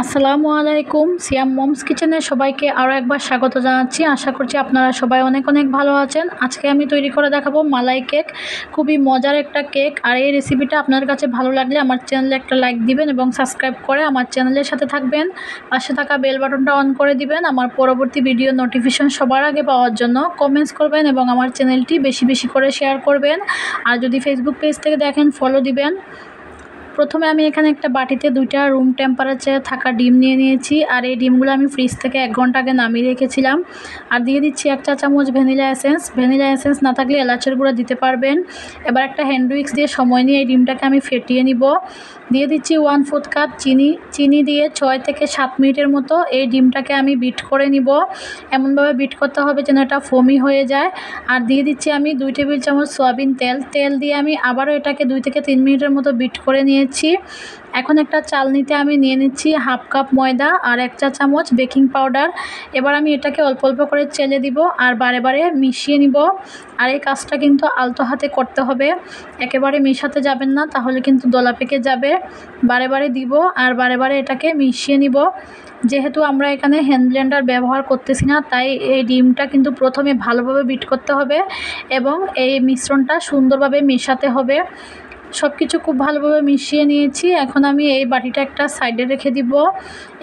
আসসালামু আলাইকুম। সিয়াম মমস কিচেনে সবাইকে আরও একবার স্বাগত জানাচ্ছি। আশা করছি আপনারা সবাই অনেক ভালো আছেন। আজকে আমি তৈরি করে দেখাবো মালাই কেক। খুবই মজার একটা কেক। আর এই রেসিপিটা আপনার কাছে ভালো লাগলে আমার চ্যানেলে একটা লাইক দিবেন এবং সাবস্ক্রাইব করে আমার চ্যানেলের সাথে থাকবেন। পাশে থাকা বেল বাটনটা অন করে দিবেন আমার পরবর্তী ভিডিও নোটিফিকেশন সবার আগে পাওয়ার জন্য। কমেন্টস করবেন এবং আমার চ্যানেলটি বেশি বেশি করে শেয়ার করবেন। আর যদি ফেসবুক পেজ থেকে দেখেন ফলো দিবেন। প্রথমে আমি এখানে একটা বাটিতে 2টা রুম টেম্পারেচারে থাকা ডিম নিয়ে নিয়েছি। আর এই ডিমগুলো আমি ফ্রিজ থেকে 1 ঘন্টা আগে নামিয়ে রেখেছিলাম। আর দিয়ে দিচ্ছি 1 চা চামচ ভ্যানিলা এসেন্স না থাকলে এলাচের গুঁড়া দিতে পারবেন। এবার একটা হ্যান্ড উইক্স দিয়ে সময় নিয়ে এই ডিমটাকে আমি ফেটিয়ে নিব। দিয়ে দিচ্ছি 1/4 কাপ চিনি দিয়ে 6 থেকে 7 মিনিটের মতো এই ডিমটাকে আমি বিট করে নিব। এমনভাবে বিট করতে হবে যেন এটা ফোমি হয়ে যায়। আর দিয়ে দিচ্ছি আমি 2 টেবিল চামচ সয়াবিন তেল দিয়ে আমি আবারও এটাকে 2 থেকে 3 মিনিটের মতো বিট করে নিয়েছি। এখন একটা চালনিতে আমি নিয়ে নিচ্ছি 1/2 কাপ ময়দা আর 1 চা চামচ বেকিং পাউডার। এবার আমি এটাকে অল্প অল্প করে চেলে দিব আর বারে বারে মিশিয়ে নিব। আর এই কাজটা কিন্তু আলতো হাতে করতে হবে, একেবারে মেশাতে যাবেন না, তাহলে কিন্তু দলা পেকে যাবে। বারে বারে দিব আর বারে বারে এটাকে মিশিয়ে নিব। যেহেতু আমরা এখানে হ্যান্ড ব্লেন্ডার ব্যবহার করতেছি না, তাই এই ডিমটা কিন্তু প্রথমে ভালোভাবে বিট করতে হবে এবং এই মিশ্রণটা সুন্দরভাবে মেশাতে হবে। সব কিছু খুব ভালোভাবে মিশিয়ে নিয়েছি। এখন আমি এই বাটিটা একটা সাইডে রেখে দিব।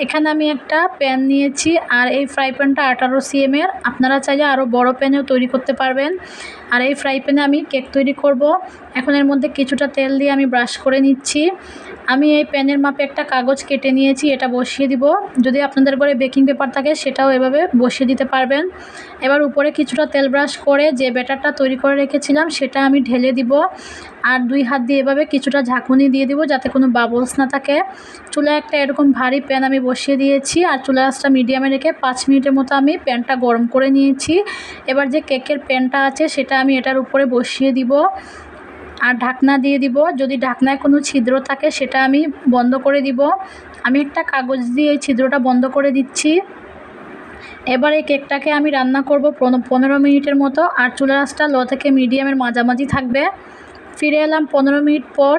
এখানে আমি একটা প্যান নিয়েছি আর এই ফ্রাই প্যানটা 18 cm-এর। আপনারা চাইলে আরও বড় প্যানেও তৈরি করতে পারবেন। আর এই ফ্রাই প্যানে আমি কেক তৈরি করব। এখন এর মধ্যে কিছুটা তেল দিয়ে আমি ব্রাশ করে নিচ্ছি। আমি এই প্যানের মাপে একটা কাগজ কেটে নিয়েছি, এটা বসিয়ে দিব। যদি আপনাদের ঘরে বেকিং পেপার থাকে সেটাও এভাবে বসিয়ে দিতে পারবেন। এবার উপরে কিছুটা তেল ব্রাশ করে যে ব্যাটারটা তৈরি করে রেখেছিলাম সেটা আমি ঢেলে দিব। আর 2 হাত দিয়ে এভাবে কিছুটা ঝাঁকুনি দিয়ে দিব যাতে কোনো বাবলস না থাকে। চুলায় একটা এরকম ভারী প্যান আমি বসিয়ে দিয়েছি আর চুলার আঁচটা মিডিয়ামে রেখে 5 মিনিটের মতো আমি প্যানটা গরম করে নিয়েছি। এবার যে কেকের প্যানটা আছে সেটা আমি এটার উপরে বসিয়ে দিব আর ঢাকনা দিয়ে দিব। যদি ঢাকনায় কোনো ছিদ্র থাকে সেটা আমি বন্ধ করে দিব। আমি একটা কাগজ দিয়ে এই ছিদ্রটা বন্ধ করে দিচ্ছি। এবার এই কেকটাকে আমি রান্না করব 15 মিনিটের মতো আর চুলার আঁচটা লো থেকে মিডিয়ামের মাঝামাঝি থাকবে। ফিরে এলাম 15 মিনিট পর।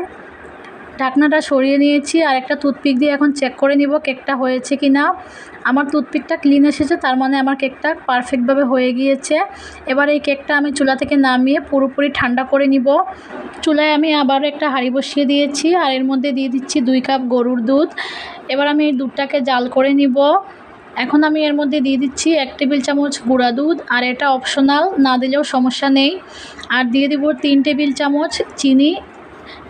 ঢাকনাটা সরিয়ে নিয়েছি আর একটা টুথপিক দিয়ে এখন চেক করে নিব কেকটা হয়েছে কি না। আমার টুথপিকটা ক্লিন এসেছে, তার মানে আমার কেকটা পারফেক্টভাবে হয়ে গিয়েছে। এবার এই কেকটা আমি চুলা থেকে নামিয়ে পুরোপুরি ঠান্ডা করে নিব। চুলায় আমি আবার একটা হাঁড়ি বসিয়ে দিয়েছি আর এর মধ্যে দিয়ে দিচ্ছি 2 কাপ গরুর দুধ। এবার আমি এই দুধটাকে জাল করে নিব। এখন আমি এর মধ্যে দিয়ে দিচ্ছি 1 টেবিল চামচ গুঁড়া দুধ, আর এটা অপশনাল, না দিলেও সমস্যা নেই। আর দিয়ে দিব 3 টেবিল চামচ চিনি।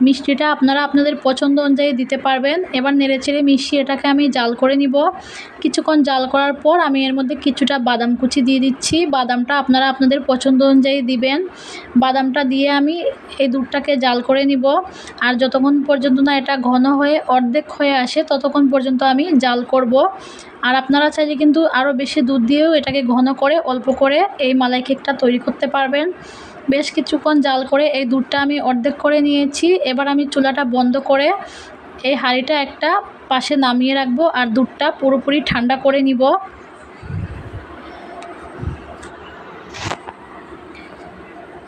মিষ্টিটা আপনারা আপনাদের পছন্দ অনুযায়ী দিতে পারবেন। এবার নেড়েচেড়ে মিশিয়ে এটাকে আমি জাল করে নিব। কিছুক্ষণ জাল করার পর আমি এর মধ্যে কিছুটা বাদাম কুচি দিয়ে দিচ্ছি। বাদামটা আপনারা আপনাদের পছন্দ অনুযায়ী দিবেন। বাদামটা দিয়ে আমি এই দুধটাকে জাল করে নিব। আর যতক্ষণ পর্যন্ত না এটা ঘন হয়ে অর্ধেক হয়ে আসে ততক্ষণ পর্যন্ত আমি জাল করব। আর আপনারা চাইলে কিন্তু আরও বেশি দুধ দিয়েও এটাকে ঘন করে অল্প করে এই মালাই কেকটা তৈরি করতে পারবেন। বেশ কিছুক্ষণ জাল করে এই দুধটা আমি অর্ধেক করে নিয়েছি। এবার আমি চুলাটা বন্ধ করে এই হাঁড়িটা একটা পাশে নামিয়ে রাখবো আর দুধটা পুরোপুরি ঠান্ডা করে নিব।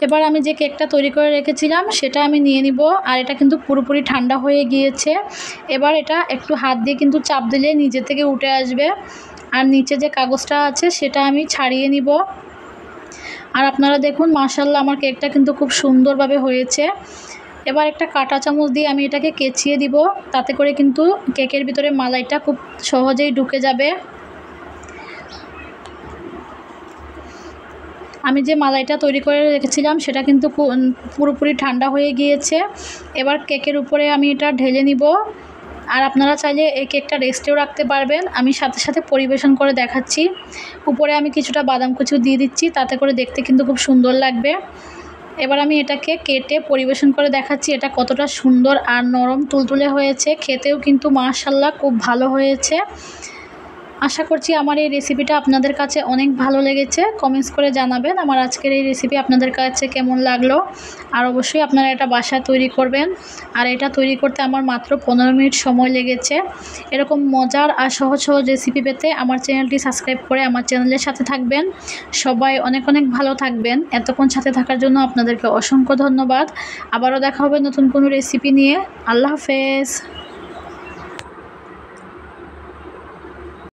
এবার আমি যে কেকটা তৈরি করে রেখেছিলাম সেটা আমি নিয়ে নিব। আর এটা কিন্তু পুরোপুরি ঠান্ডা হয়ে গিয়েছে। এবার এটা একটু হাত দিয়ে কিন্তু চাপ দিলে নিজে থেকে উঠে আসবে। আর নিচে যে কাগজটা আছে সেটা আমি ছাড়িয়ে নিব। আর আপনারা দেখুন, মাশাআল্লাহ আমার কেকটা কিন্তু খুব সুন্দরভাবে হয়েছে। এবার একটা কাঁটা চামচ দিয়ে আমি এটাকে কেচিয়ে দিব, তাতে করে কিন্তু কেকের ভিতরে মালাইটা খুব সহজেই ঢুকে যাবে। আমি যে মালাইটা তৈরি করে রেখেছিলাম সেটা কিন্তু পুরোপুরি ঠান্ডা হয়ে গিয়েছে। এবার কেকের উপরে আমি এটা ঢেলে নিব। আর আপনারা চাইলে এই কেকটা রেস্টেও রাখতে পারবেন। আমি সাথে সাথে পরিবেশন করে দেখাচ্ছি। উপরে আমি কিছুটা বাদাম কুচি দিয়ে দিচ্ছি, তাতে করে দেখতে কিন্তু খুব সুন্দর লাগবে। এবার আমি এটাকে কেটে পরিবেশন করে দেখাচ্ছি এটা কতটা সুন্দর আর নরম তুলতুলে হয়েছে। খেতেও কিন্তু মাশাআল্লাহ খুব ভালো হয়েছে। আশা করছি আমার এই রেসিপিটা আপনাদের কাছে অনেক ভালো লেগেছে। কমেন্টস করে জানাবেন আমার আজকের এই রেসিপি আপনাদের কাছে কেমন লাগলো। আর অবশ্যই আপনারা এটা বাসায় তৈরি করবেন। আর এটা তৈরি করতে আমার মাত্র 15 মিনিট সময় লেগেছে। এরকম মজার আর সহজ সহজ রেসিপি পেতে আমার চ্যানেলটি সাবস্ক্রাইব করে আমার চ্যানেলের সাথে থাকবেন। সবাই অনেক ভালো থাকবেন। এতক্ষণ সাথে থাকার জন্য আপনাদেরকে অসংখ্য ধন্যবাদ। আবারও দেখা হবে নতুন কোনো রেসিপি নিয়ে। আল্লাহ হাফেজ।